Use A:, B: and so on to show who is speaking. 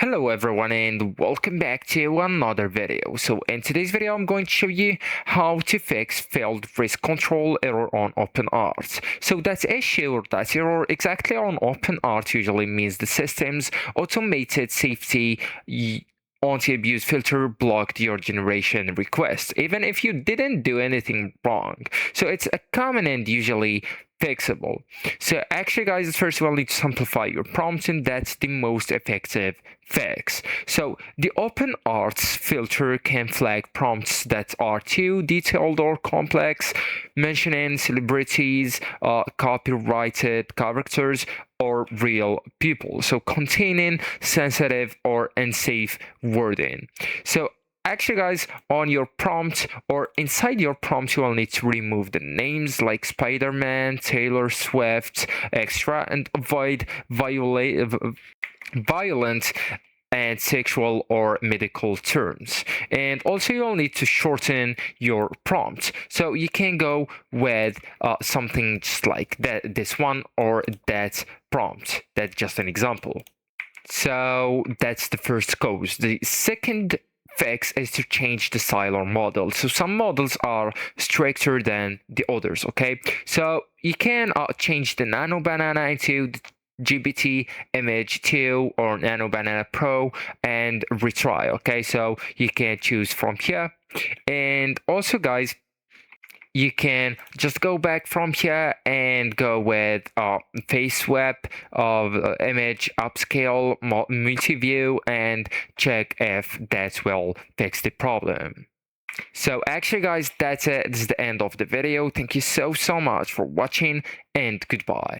A: Hello everyone and welcome back to another video. So in today's video I'm going to show you how to fix failed risk control error on OpenArt. So that issue or that error exactly on OpenArt usually means the system's automated safety anti-abuse filter blocked your generation request, even if you didn't do anything wrong. So it's a common and usually fixable. So actually guys, first of all, need to simplify your prompt, and that's the most effective fix. So the OpenArt filter can flag prompts that are too detailed or complex, mentioning celebrities, copyrighted characters, or real people, so containing sensitive or unsafe wording. So actually guys, on your prompt or inside your prompt, you will need to remove the names like Spider-Man, Taylor Swift, extra, and avoid violent and sexual or medical terms. And also you'll need to shorten your prompt, so you can go with something just like that, this one, or that prompt. That's just an example. So that's the first cause. The second fix is to change the style or model. So some models are stricter than the others, okay? So you can change the Nano Banana into the GBT image 2 or Nano Banana Pro and retry, okay? So you can choose from here. And also guys, you can just go back from here and go with face swap of image upscale multi-view and check if that will fix the problem. So actually guys, that's it. This is the end of the video. Thank you so much for watching, and goodbye.